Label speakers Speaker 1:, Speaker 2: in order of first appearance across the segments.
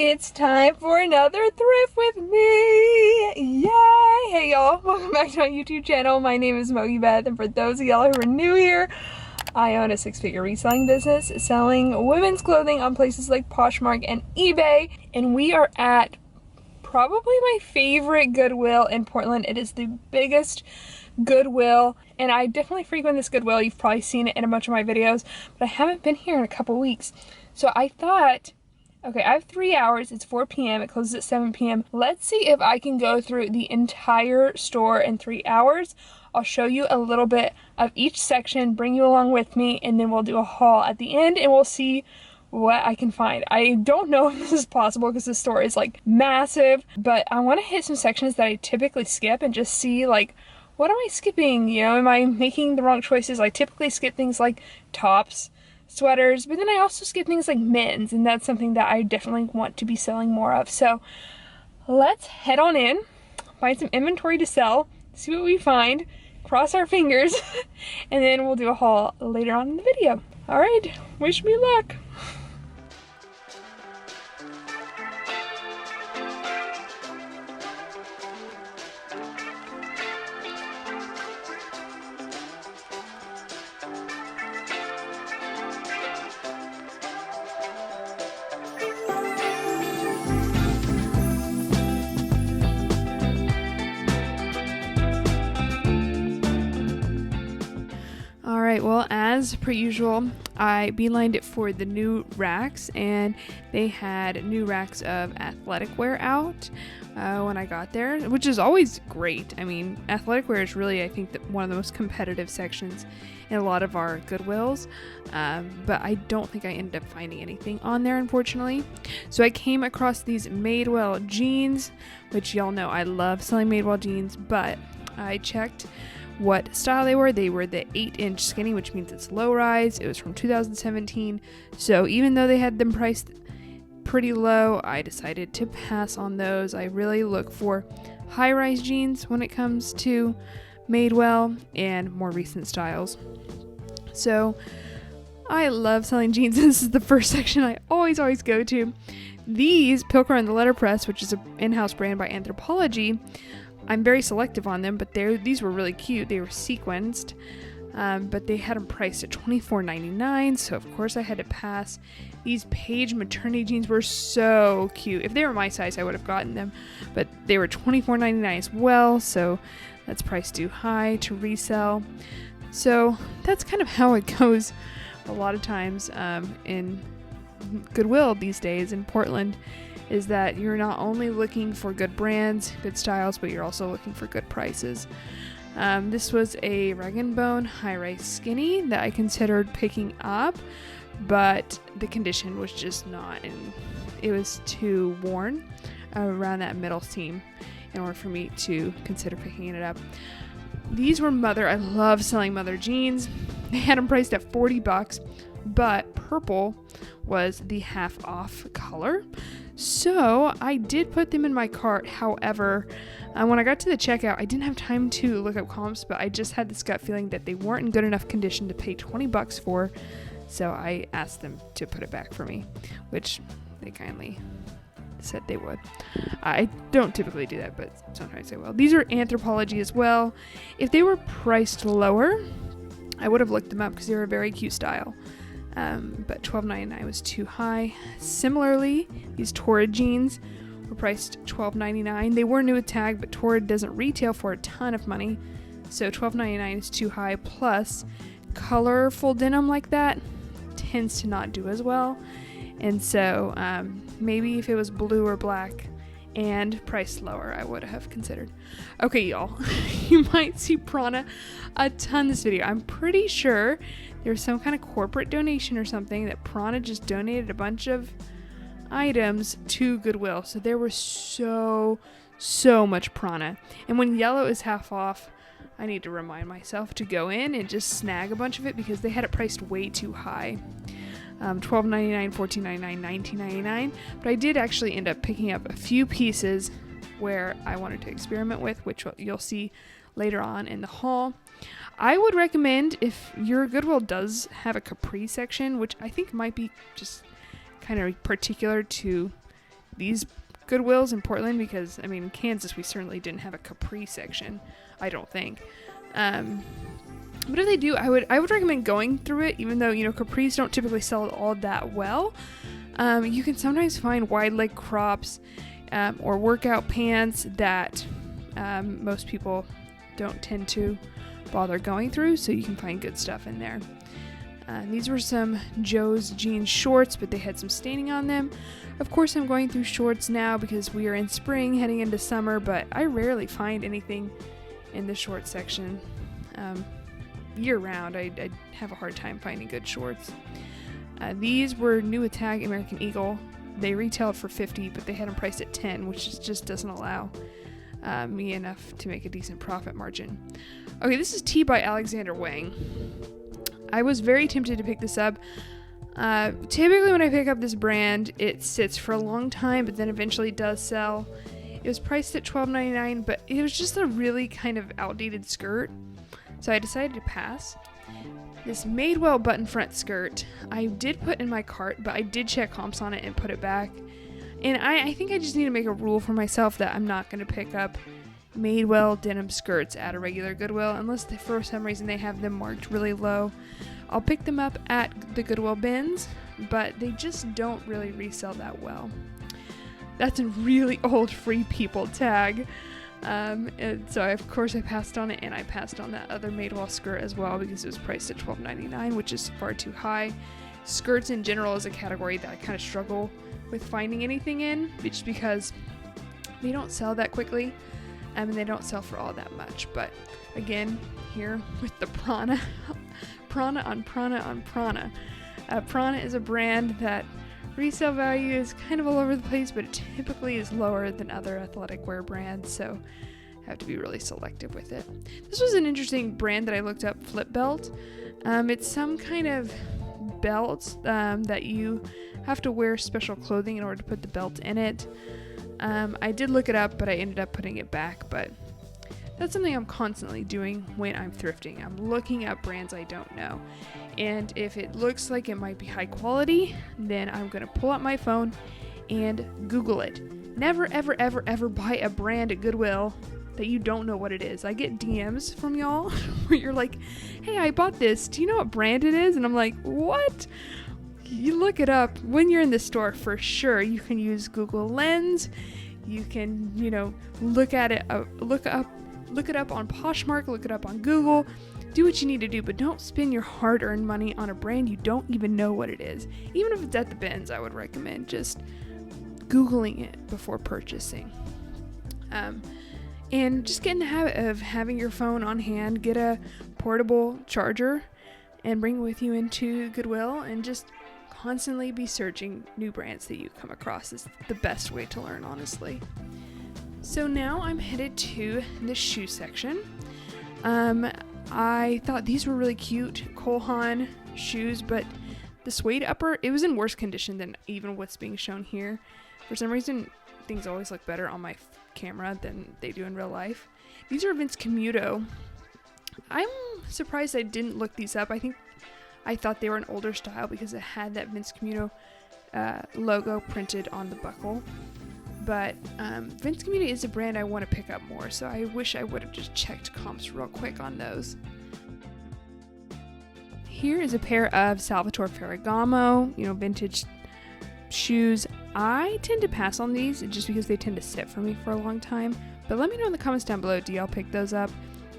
Speaker 1: It's time for another thrift with me! Yay! Hey y'all, welcome back to my YouTube channel. My name is MOGIBETH, and for those of y'all who are new here, I own a six-figure reselling business selling women's clothing on places like Poshmark and eBay, and we are at probably my favorite Goodwill in Portland. It is the biggest Goodwill, and I definitely frequent this Goodwill. You've probably seen it in a bunch of my videos, but I haven't been here in a couple weeks. So I thought, okay, I have 3 hours. It's 4 p.m. It closes at 7 p.m. Let's see if I can go through the entire store in 3 hours. I'll show you a little bit of each section, bring you along with me, and then we'll do a haul at the end, and we'll see what I can find. I don't know if this is possible because the store is like massive, but I want to hit some sections that I typically skip and just see like, what am I skipping? You know, am I making the wrong choices? I typically skip things like tops, sweaters, but then I also skip things like men's, and that's something that I definitely want to be selling more of. So let's head on in, find some inventory to sell, see what we find, cross our fingers, and then we'll do a haul later on in the video. All right, wish me luck. Alright, well, as per usual, I beelined it for the new racks, and they had new racks of athletic wear out when I got there, which is always great. I mean, athletic wear is really, I think, one of the most competitive sections in a lot of our Goodwills, but I don't think I ended up finding anything on there, unfortunately. So I came across these Madewell jeans, which y'all know I love selling Madewell jeans, but I checked what style they were. They were the 8-inch skinny, which means it's low rise. It was from 2017. So even though they had them priced pretty low, I decided to pass on those. I really look for high rise jeans when it comes to Madewell and more recent styles. So I love selling jeans. This is the first section I always go to. These Pilker and the Letterpress, which is an in-house brand by Anthropologie, I'm very selective on them, but these were really cute. They were sequenced, but they had them priced at $24.99, so of course I had to pass. These Page maternity jeans were so cute. If they were my size, I would have gotten them, but they were $24.99 as well, so that's priced too high to resell. So that's kind of how it goes a lot of times in Goodwill these days in Portland, is that you're not only looking for good brands, good styles, but you're also looking for good prices. This was a Rag & Bone high-rise skinny that I considered picking up, but the condition was just not, and it was too worn around that middle seam in order for me to consider picking it up. These were Mother. I love selling Mother jeans. They had them priced at $40, but purple was the half off color. So I did put them in my cart. However, when I got to the checkout, I didn't have time to look up comps, but I just had this gut feeling that they weren't in good enough condition to pay $20 for. So I asked them to put it back for me, which they kindly said they would. I don't typically do that, but sometimes I will. These are Anthropologie as well. If they were priced lower, I would have looked them up because they were a very cute style. But $12.99 was too high. Similarly, these Torrid jeans were priced $12.99. They were new with tag, but Torrid doesn't retail for a ton of money, so $12.99 is too high. Plus, colorful denim like that tends to not do as well, and so maybe if it was blue or black and priced lower, I would have considered. Okay, y'all, you might see Prana a ton this video. I'm pretty sure there was some kind of corporate donation or something that Prana just donated a bunch of items to Goodwill. So there was so much Prana. And when yellow is half off, I need to remind myself to go in and just snag a bunch of it because they had it priced way too high. $12.99, $14.99, $19.99. But I did actually end up picking up a few pieces where I wanted to experiment with, which you'll see later on in the haul. I would recommend, if your Goodwill does have a capri section, which I think might be just kind of particular to these Goodwills in Portland because, I mean, in Kansas, we certainly didn't have a capri section, I don't think. But if they do, I would recommend going through it, even though, you know, capris don't typically sell all that well. You can sometimes find wide leg crops or workout pants that most people don't tend to bother going through, so you can find good stuff in there. These were some Joe's jean shorts, but they had some staining on them. Of course, I'm going through shorts now because we are in spring heading into summer, but I rarely find anything in the short section. Year round, I have a hard time finding good shorts. These were new Tag American Eagle. They retailed for $50, but they had them priced at $10, which just doesn't allow me enough to make a decent profit margin. Okay, this is Tea by Alexander Wang. I was very tempted to pick this up. Typically when I pick up this brand, it sits for a long time, but then eventually does sell. It was priced at $12.99, but it was just a really kind of outdated skirt, so I decided to pass. This Madewell button front skirt, I did put in my cart, but I did check comps on it and put it back. And I think I just need to make a rule for myself that I'm not going to pick up Madewell denim skirts at a regular Goodwill unless for some reason they have them marked really low. I'll pick them up at the Goodwill bins, but they just don't really resell that well. That's a really old Free People tag. And so of course I passed on it, and I passed on that other Madewell skirt as well because it was priced at $12.99, which is far too high. Skirts in general is a category that I kind of struggle with finding anything in, just because they don't sell that quickly. And they don't sell for all that much. But again, here with the Prana, Prana on Prana on Prana. Prana is a brand that resale value is kind of all over the place, but it typically is lower than other athletic wear brands, so I have to be really selective with it. This was an interesting brand that I looked up, Flip Belt. It's some kind of belt that you have to wear special clothing in order to put the belt in it. I did look it up, but I ended up putting it back, but that's something I'm constantly doing when I'm thrifting. I'm looking up brands I don't know, and if it looks like it might be high quality, then I'm going to pull out my phone and Google it. Never, ever, ever, ever buy a brand at Goodwill that you don't know what it is. I get DMs from y'all where you're like, hey, I bought this. Do you know what brand it is? And I'm like, what? You look it up when you're in the store for sure. You can use Google Lens. You can, look at it, look it up on Poshmark, look it up on Google. Do what you need to do, but don't spend your hard-earned money on a brand you don't even know what it is. Even if it's at the bins, I would recommend just Googling it before purchasing. And just get in the habit of having your phone on hand. Get a portable charger and bring it with you into Goodwill, and just constantly be searching new brands that you come across. Is the best way to learn, honestly. So now I'm headed to the shoe section. I thought these were really cute Cole Haan shoes, but the suede upper, it was in worse condition than even what's being shown here. For some reason, things always look better on my camera than they do in real life. These are Vince Camuto. I'm surprised I didn't look these up. I thought they were an older style because it had that Vince Camuto logo printed on the buckle. But Vince Camuto is a brand I want to pick up more, so I wish I would have just checked comps real quick on those. Here is a pair of Salvatore Ferragamo, vintage shoes. I tend to pass on these just because they tend to sit for me for a long time. But let me know in the comments down below, do y'all pick those up?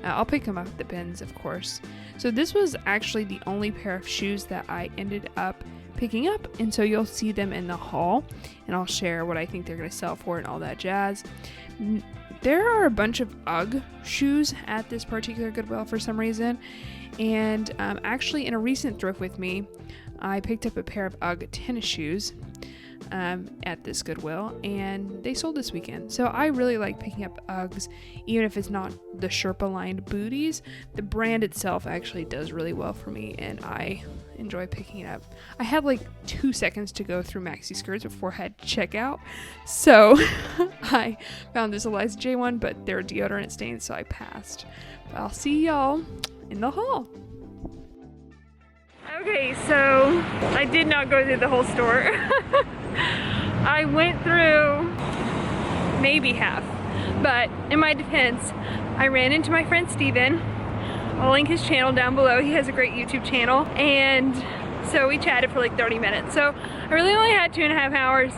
Speaker 1: I'll pick them up at the bins, of course. So this was actually the only pair of shoes that I ended up picking up, and so you'll see them in the haul, and I'll share what I think they're going to sell for and all that jazz. There are a bunch of UGG shoes at this particular Goodwill for some reason, and actually in a recent thrift with me, I picked up a pair of UGG tennis shoes at this Goodwill, and they sold this weekend. So I really like picking up Uggs, even if it's not the Sherpa lined booties. The brand itself actually does really well for me, and I enjoy picking it up. I had like 2 seconds to go through maxi skirts before I had to check out, so I found this Eliza J one, but they're deodorant stains, so I passed. But I'll see y'all in the haul. Okay, so I did not go through the whole store. I went through maybe half, but in my defense, I ran into my friend Steven. I'll link his channel down below. He has a great YouTube channel, and so we chatted for like 30 minutes. So I really only had 2.5 hours,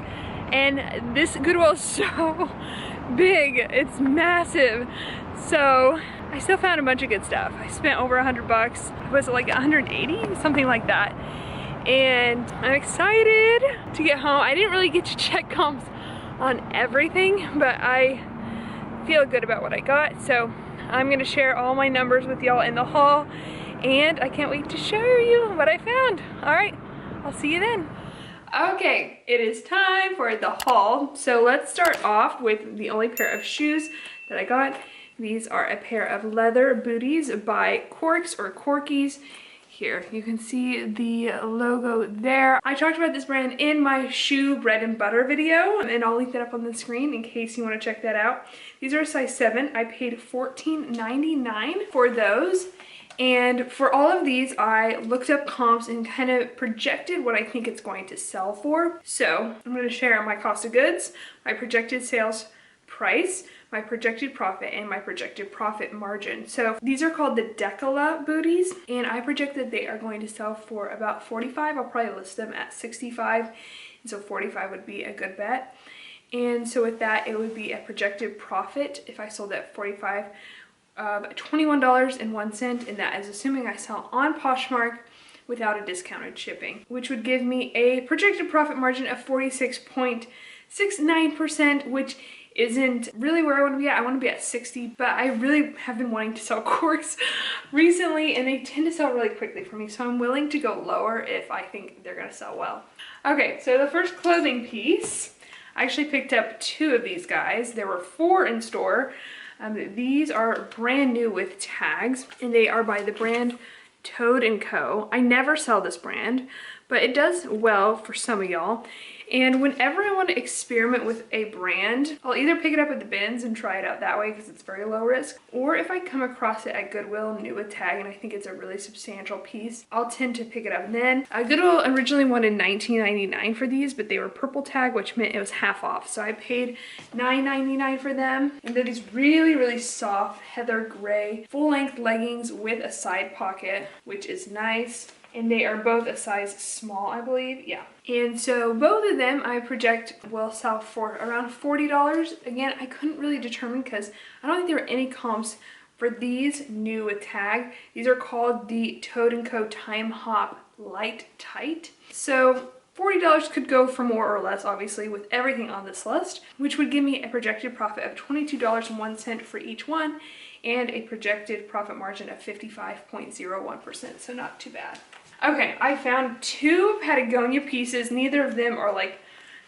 Speaker 1: and this Goodwill is so big, it's massive. So I still found a bunch of good stuff. I spent over $100. Was it like 180? Something like that. And I'm excited to get home. I didn't really get to check comps on everything, but I feel good about what I got. So I'm gonna share all my numbers with y'all in the haul, and I can't wait to show you what I found. All right, I'll see you then. Okay, it is time for the haul. So let's start off with the only pair of shoes that I got. These are a pair of leather booties by Corks or Corkies. Here, you can see the logo there. I talked about this brand in my shoe bread and butter video, and I'll link that up on the screen in case you want to check that out. These are a size 7. I paid $14.99 for those. And for all of these, I looked up comps and kind of projected what I think it's going to sell for. So I'm going to share my cost of goods, my projected sales price, my projected profit, and my projected profit margin. So these are called the Decola booties, and I project that they are going to sell for about $45. I'll probably list them at $65, and so $45 would be a good bet. And so with that, it would be a projected profit if I sold at $45 of $21.01, and that is assuming I sell on Poshmark without a discounted shipping, which would give me a projected profit margin of 46.69%, which isn't really where I want to be at. I want to be at 60, but I really have been wanting to sell Corks recently, and they tend to sell really quickly for me, so I'm willing to go lower if I think they're going to sell well. Okay, so the first clothing piece, I actually picked up 2 of these guys. There were 4 in store. These are brand new with tags, and they are by the brand Toad & Co. I never sell this brand, but it does well for some of y'all. And whenever I want to experiment with a brand, I'll either pick it up at the bins and try it out that way because it's very low risk, or if I come across it at Goodwill new with tag and I think it's a really substantial piece, I'll tend to pick it up then. Goodwill originally wanted $19.99 for these, but they were purple tag, which meant it was half off. So I paid $9.99 for them. And they're these really, really soft heather gray full-length leggings with a side pocket, which is nice. And they are both a size small, I believe. Yeah. And so both of them I project will sell for around $40. Again, I couldn't really determine because I don't think there were any comps for these new with tag. These are called the Toad & Co. Time Hop Light Tight. So $40 could go for more or less, obviously, with everything on this list, which would give me a projected profit of $22.01 for each one and a projected profit margin of 55.01%, so not too bad. Okay, I found 2 Patagonia pieces. Neither of them are like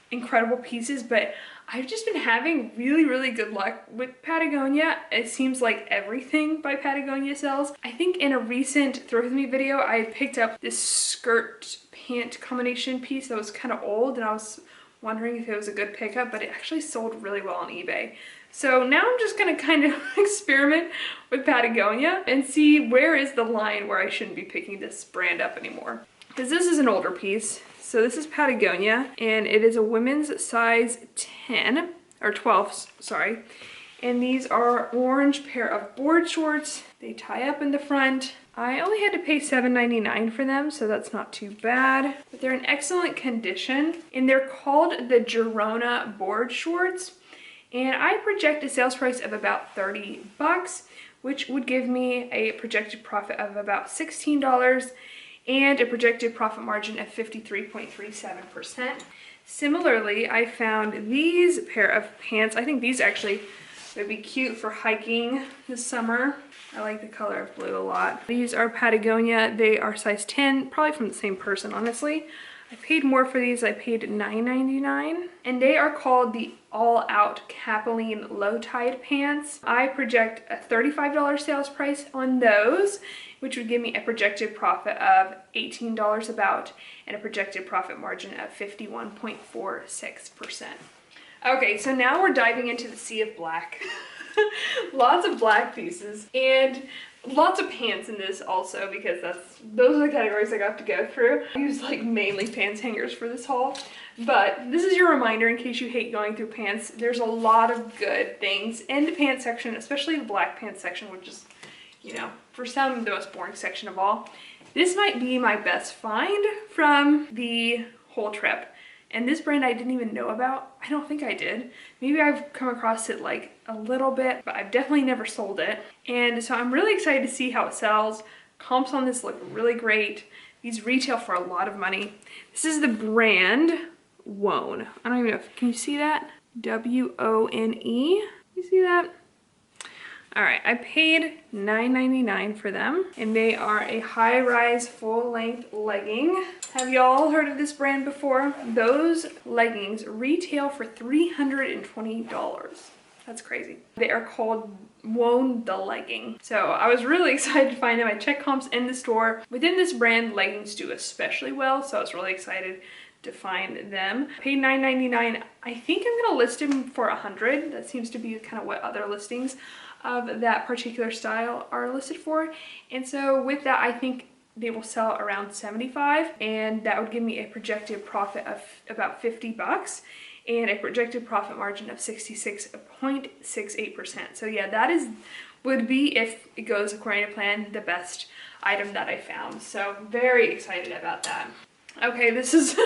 Speaker 1: incredible pieces, but I've just been having really, really good luck with Patagonia. It seems like everything by Patagonia sells. I think in a recent Thrift Me video, I picked up this skirt pant combination piece that was kind of old, and I was wondering if it was a good pickup, but it actually sold really well on eBay. So now I'm just gonna kind of experiment with Patagonia and see where is the line where I shouldn't be picking this brand up anymore. Because this is an older piece. So this is Patagonia, and it is a women's size 10, or 12, sorry. And these are orange pair of board shorts. They tie up in the front. I only had to pay $7.99 for them, so that's not too bad. But they're in excellent condition, and they're called the Girona board shorts. And I project a sales price of about $30, which would give me a projected profit of about $16 and a projected profit margin of 53.37%. Similarly, I found these pair of pants. I think these actually would be cute for hiking this summer. I like the color of blue a lot. These are Patagonia. They are size 10, probably from the same person, honestly. I paid more for these. I paid $9.99, and they are called the All Out Capilene Low Tide Pants. I project a $35 sales price on those, which would give me a projected profit of $18 about and a projected profit margin of 51.46%. Okay, so now we're diving into the sea of black. Lots of black pieces, and Lots of pants in this also, because those are the categories I got to go through. I used like mainly pants hangers for this haul. But this is your reminder in case you hate going through pants. There's a lot of good things in the pants section, especially the black pants section, which is, you know, for some the most boring section of all. This might be my best find from the whole trip. And this brand I didn't even know about. I don't think I did. Maybe I've come across it like a little bit, but I've definitely never sold it. And so I'm really excited to see how it sells. Comps on this look really great. These retail for a lot of money. This is the brand Wone. I don't even know if, can you see that? W-O-N-E. You see that? All right, I paid $9.99 for them, and they are a high-rise full-length legging. Have y'all heard of this brand before? Those leggings retail for $320. That's crazy. They are called Wone the Legging. So I was really excited to find them. I checked comps in the store. Within this brand, leggings do especially well, so I was really excited to find them. I paid $9.99. I think I'm gonna list them for $100. That seems to be kind of what other listings of that particular style are listed for. And so with that, I think they will sell around $75, and that would give me a projected profit of about $50 and a projected profit margin of 66.68%. So yeah, that would be, if it goes according to plan, the best item that I found. So very excited about that. Okay, this is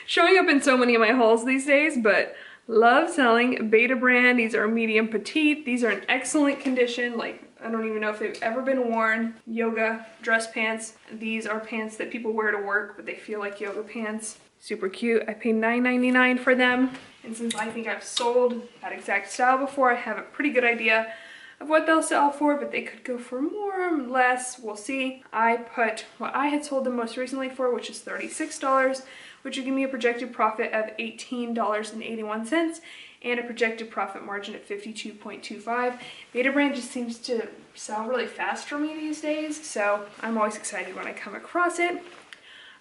Speaker 1: showing up in so many of my hauls these days, but love selling Beta brand. These are medium petite. These are in excellent condition. Like, I don't even know if they've ever been worn. Yoga dress pants. These are pants that people wear to work, but they feel like yoga pants. Super cute. I paid $9.99 for them. And since I think I've sold that exact style before, I have a pretty good idea of what they'll sell for, but they could go for more or less. We'll see. I put what I had sold them most recently for, which is $36, which would give me a projected profit of $18.81 and a projected profit margin of 52.25. Beta brand just seems to sell really fast for me these days, so I'm always excited when I come across it.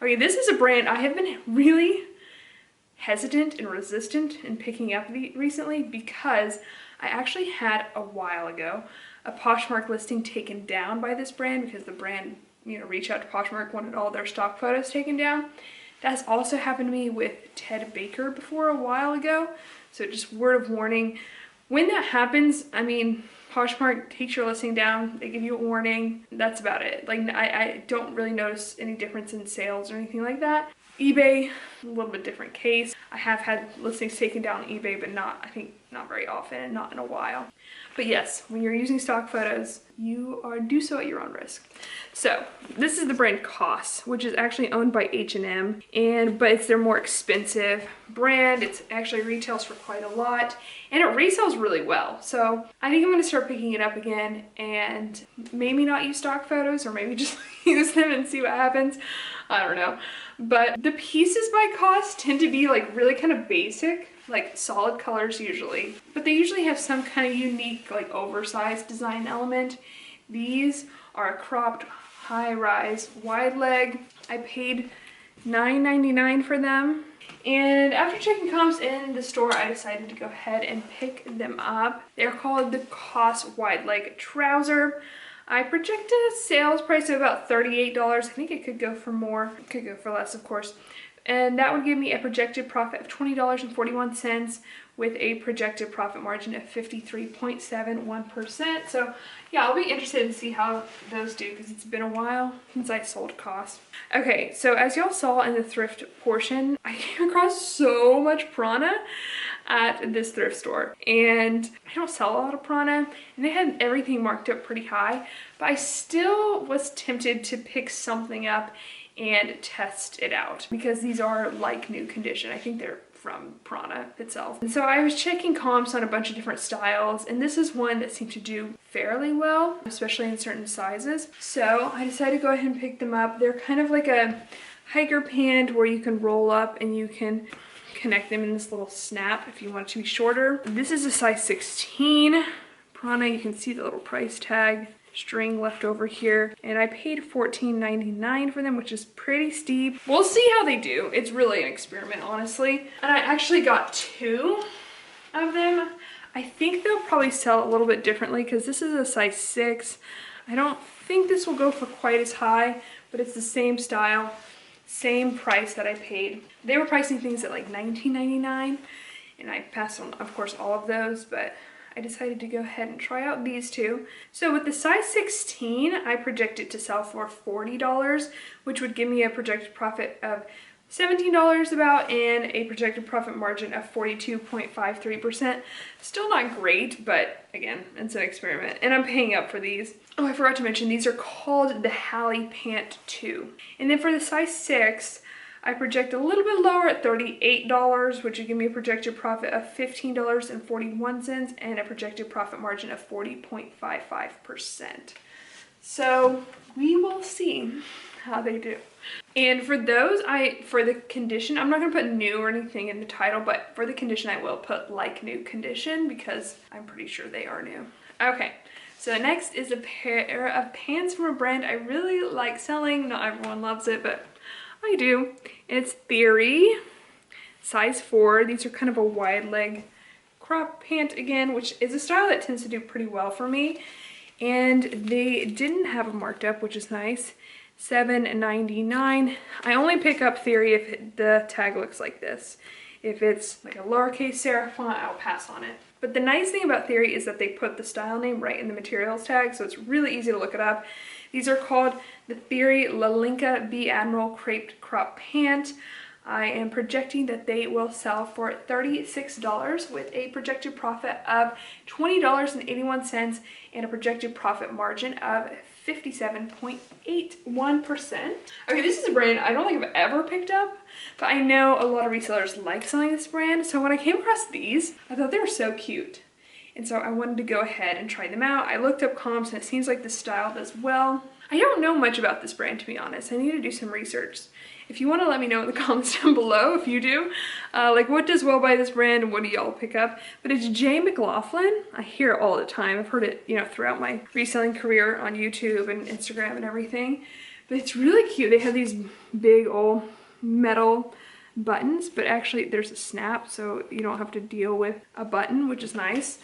Speaker 1: Okay, this is a brand I have been really hesitant and resistant in picking up recently, because I actually had a while ago a Poshmark listing taken down by this brand, because the brand, you know, reached out to Poshmark, wanted all their stock photos taken down. That's also happened to me with Ted Baker before a while ago. So just word of warning, when that happens, I mean, Poshmark takes your listing down, they give you a warning, that's about it. Like, I don't really notice any difference in sales or anything like that. eBay, a little bit different case. I have had listings taken down on eBay, but I think not very often and not in a while. But yes, when you're using stock photos, you do so at your own risk. So this is the brand COS, which is actually owned by H&M, but it's their more expensive brand. It actually retails for quite a lot, and it resells really well. So I think I'm gonna start picking it up again, and maybe not use stock photos, or maybe just use them and see what happens. I don't know. But the pieces by COS tend to be like really kind of basic, like solid colors usually, but they usually have some kind of unique, like oversized design element. These are a cropped high-rise wide leg. I paid $9.99 for them, and after checking comps in the store, I decided to go ahead and pick them up. They're called the COS wide leg trouser. I projected a sales price of about $38. I think it could go for more. It could go for less, of course. And that would give me a projected profit of $20.41 with a projected profit margin of 53.71%. So yeah, I'll be interested to see how those do, because it's been a while since I sold COS. Okay, so as y'all saw in the thrift portion, I came across so much prana at this thrift store, and I don't sell a lot of prana, and they had everything marked up pretty high, but I still was tempted to pick something up and test it out, because these are like new condition. I think they're from prana itself. And so I was checking comps on a bunch of different styles, and this is one that seemed to do fairly well, especially in certain sizes. So I decided to go ahead and pick them up. They're kind of like a hiker pant where you can roll up and you can connect them in this little snap if you want it to be shorter. This is a size 16 prana. You can see the little price tag string left over here, and I paid $14.99 for them, which is pretty steep. We'll see how they do. It's really an experiment, honestly. And I actually got 2 of them. I think they'll probably sell a little bit differently, because this is a size 6. I don't think this will go for quite as high, but it's the same style, same price that I paid. They were pricing things at like $19.99, and I passed on, of course, all of those, but I decided to go ahead and try out these two. So with the size 16, I projected to sell for $40, which would give me a projected profit of $17 about, and a projected profit margin of 42.53%. Still not great, but again, it's an experiment, and I'm paying up for these. Oh, I forgot to mention, these are called the Hallie Pant 2. And then for the size 6, I project a little bit lower at $38, which would give me a projected profit of $15.41 and a projected profit margin of 40.55%. So we will see how they do. And for those, for the condition, I'm not going to put new or anything in the title, but for the condition I will put like new condition because I'm pretty sure they are new. Okay, so next is a pair of pants from a brand I really like selling. Not everyone loves it, but I do. It's Theory, size 4. These are kind of a wide leg crop pant again, which is a style that tends to do pretty well for me. And they didn't have a marked up, which is nice. $7.99. I only pick up Theory if the tag looks like this. If it's like a lowercase serif font, I'll pass on it. But the nice thing about Theory is that they put the style name right in the materials tag, so it's really easy to look it up. These are called the Theory Lalinka B Admiral Creped Crop Pant. I am projecting that they will sell for $36 with a projected profit of $20.81 and a projected profit margin of 57.81%. Okay, this is a brand I don't think I've ever picked up, but I know a lot of resellers like selling this brand. So when I came across these, I thought they were so cute. And so I wanted to go ahead and try them out. I looked up comps and it seems like the style does well. I don't know much about this brand, to be honest. I need to do some research. If you want to let me know in the comments down below, if you do, like what does well by this brand and what do y'all pick up? But it's J. McLaughlin. I hear it all the time. I've heard it, you know, throughout my reselling career on YouTube and Instagram and everything. But it's really cute. They have these big old metal buttons, but actually there's a snap, so you don't have to deal with a button, which is nice.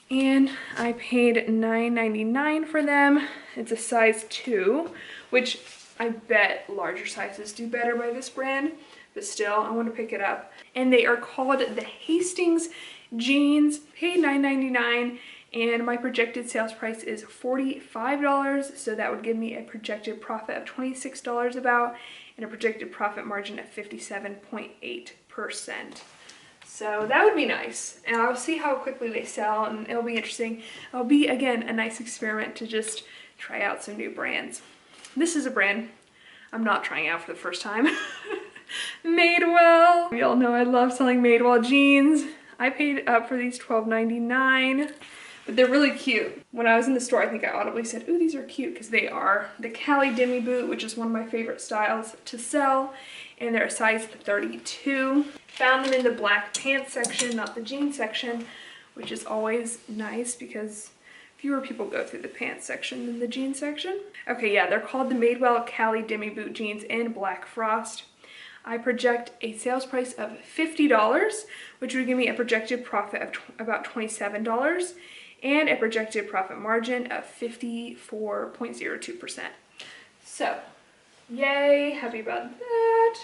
Speaker 1: And I paid $9.99 for them. It's a size 2, which I bet larger sizes do better by this brand, but still, I want to pick it up. And they are called the Hastings Jeans. Paid $9.99, and my projected sales price is $45, so that would give me a projected profit of $26 about, and a projected profit margin of 57.8%. So that would be nice, and I'll see how quickly they sell, and it'll be interesting. It'll be, again, a nice experiment to just try out some new brands. This is a brand I'm not trying out for the first time. Madewell. Y'all know I love selling Madewell jeans. I paid up for these $12.99, but they're really cute. When I was in the store, I think I audibly said, ooh, these are cute, because they are. The Cali Demi Boot, which is one of my favorite styles to sell, and they're a size 32. Found them in the black pants section, not the jeans section, which is always nice because fewer people go through the pants section than the jeans section. Okay, yeah, they're called the Madewell Cali Demi Boot Jeans in Black Frost. I project a sales price of $50, which would give me a projected profit of about $27 and a projected profit margin of 54.02%. So, yay, happy about that.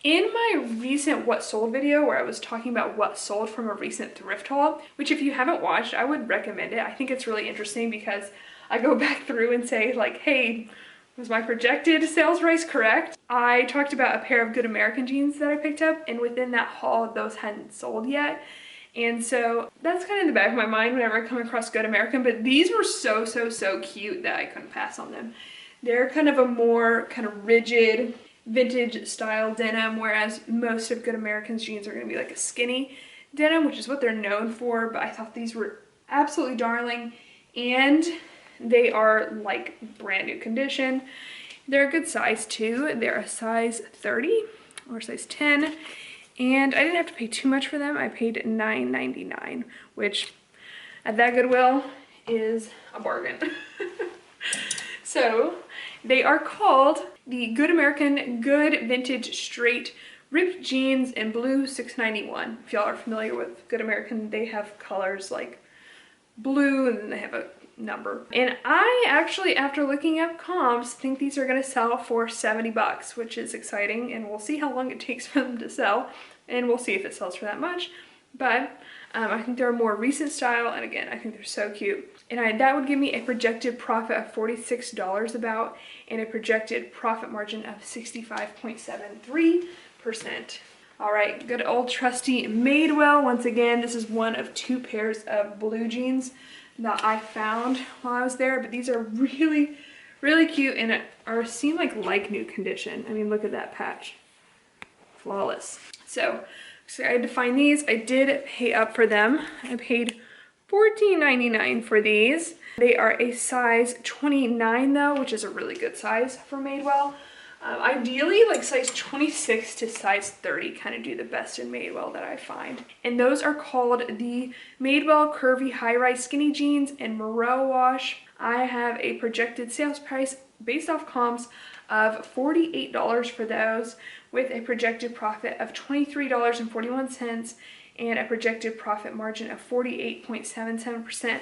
Speaker 1: In my recent What Sold video, where I was talking about what sold from a recent thrift haul, which if you haven't watched, I would recommend it. I think it's really interesting because I go back through and say like, hey, was my projected sales price correct? I talked about a pair of Good American jeans that I picked up, and within that haul, those hadn't sold yet. And so that's kind of in the back of my mind whenever I come across Good American, but these were so cute that I couldn't pass on them. They're kind of a more kind of rigid, vintage style denim, whereas most of Good American's jeans are going to be like a skinny denim, which is what they're known for. But I thought these were absolutely darling, and they are like brand new condition. They're a good size too. They're a size 30 or size 10, and I didn't have to pay too much for them. I paid $9.99, which at that Goodwill is a bargain. So they are called the Good American Good Vintage Straight Ripped Jeans in Blue 691. If y'all are familiar with Good American, they have colors like blue, and then they have a number. And I actually, after looking up comps, think these are gonna sell for 70 bucks, which is exciting, and we'll see how long it takes for them to sell, and we'll see if it sells for that much. But I think they're a more recent style, and again, I think they're so cute. And that would give me a projected profit of $46 about, and a projected profit margin of 65.73%. All right, good old trusty Madewell. Once again, this is one of 2 pairs of blue jeans that I found while I was there, but these are really, really cute and seem like new condition. I mean, look at that patch. Flawless. So I had to find these. I did pay up for them. I paid $14.99 for these. They are a size 29 though, which is a really good size for Madewell. Ideally, like size 26 to size 30 kind of do the best in Madewell that I find. And those are called the Madewell Curvy High-Rise Skinny Jeans in Morel Wash. I have a projected sales price based off comps of $48 for those, with a projected profit of $23.41 and a projected profit margin of 48.77%.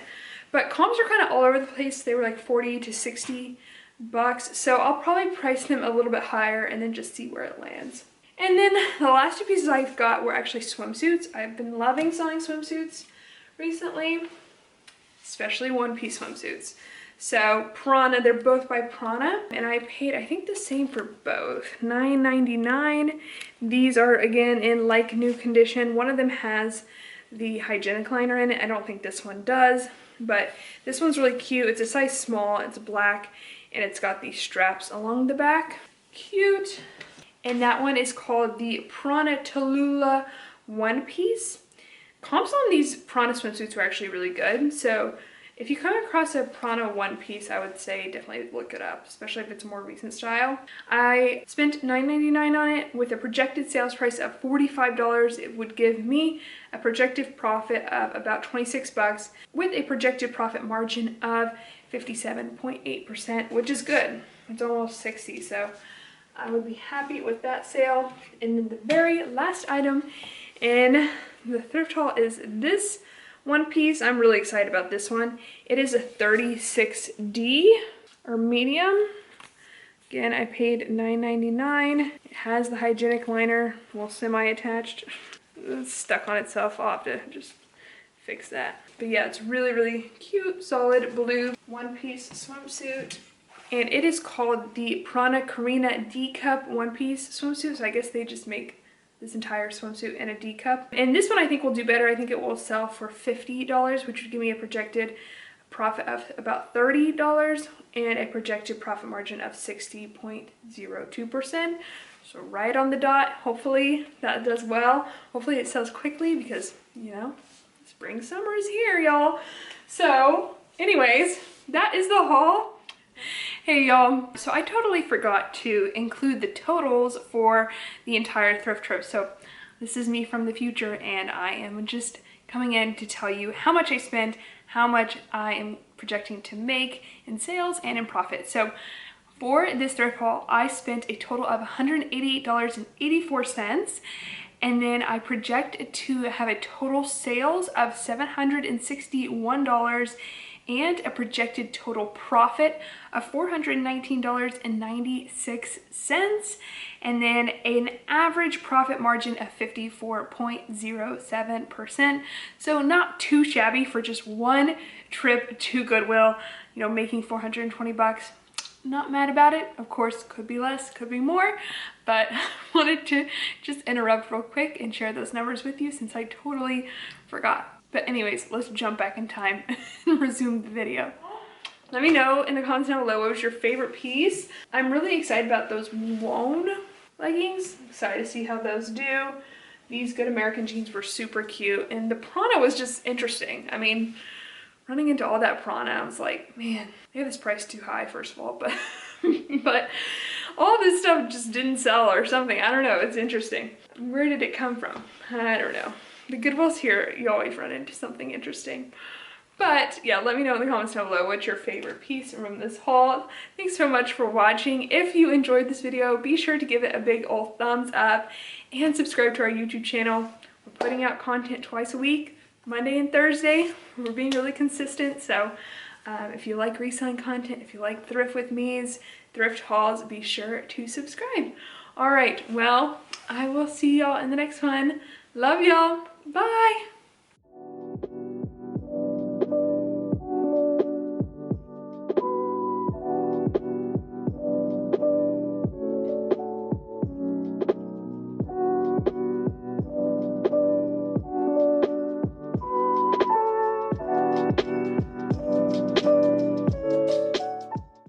Speaker 1: But comps are kind of all over the place. They were like 40 to 60 bucks, so I'll probably price them a little bit higher and then just see where it lands. And then the last 2 pieces I've got were actually swimsuits. I've been loving selling swimsuits recently, especially one-piece swimsuits. So Prana, they're both by Prana, and I paid, I think, the same for both, $9.99. These are, again, in like new condition. One of them has the hygienic liner in it. I don't think this one does, but this one's really cute. It's a size small, it's black, and it's got these straps along the back. Cute. And that one is called the Prana Tallulah One Piece. Comps on these Prana swimsuits are actually really good, so if you come across a Prana one piece, I would say definitely look it up, especially if it's a more recent style. I spent $9.99 on it with a projected sales price of $45. It would give me a projected profit of about 26 bucks with a projected profit margin of 57.8%, which is good. It's almost 60, so I would be happy with that sale. And then the very last item in the thrift haul is this one piece. I'm really excited about this one. It is a 36D or medium. Again, I paid $9.99. It has the hygienic liner, well, semi-attached. It's stuck on itself. I'll have to just fix that. But yeah, it's really, really cute, solid blue one-piece swimsuit. And it is called the Prana Karina D-Cup one-piece swimsuit. So I guess they just make this entire swimsuit in a D cup. And this one I think will do better. I think it will sell for $50, which would give me a projected profit of about $30 and a projected profit margin of 60.02%. So right on the dot. Hopefully that does well. Hopefully it sells quickly because, you know, spring summer is here, y'all. So anyways, that is the haul. Hey y'all, so I totally forgot to include the totals for the entire thrift trip. So this is me from the future, and I am just coming in to tell you how much I spent, how much I am projecting to make in sales and in profit. So for this thrift haul, I spent a total of $188.84. And then I project to have a total sales of $761 and a projected total profit of $419.96, and then an average profit margin of 54.07%. So not too shabby for just one trip to Goodwill, you know, making 420 bucks. Not mad about it. Of course, could be less, could be more, but wanted to just interrupt real quick and share those numbers with you since I totally forgot. But anyways, let's jump back in time and resume the video. Let me know in the comments down below what was your favorite piece. I'm really excited about those Wone leggings. Excited to see how those do. These Good American jeans were super cute, and the Prana was just interesting. I mean, running into all that Prana, I was like, man, they have this price too high, first of all, but but all this stuff just didn't sell or something. I don't know, it's interesting. Where did it come from? I don't know. The Goodwills here, you always run into something interesting. But yeah, let me know in the comments down below what's your favorite piece from this haul. Thanks so much for watching. If you enjoyed this video, be sure to give it a big old thumbs up and subscribe to our YouTube channel. We're putting out content twice a week, Monday and Thursday. We're being really consistent, so If you like reselling content, if you like thrift with me's, thrift hauls, be sure to subscribe. All right, well, I will see y'all in the next one. Love y'all. Bye.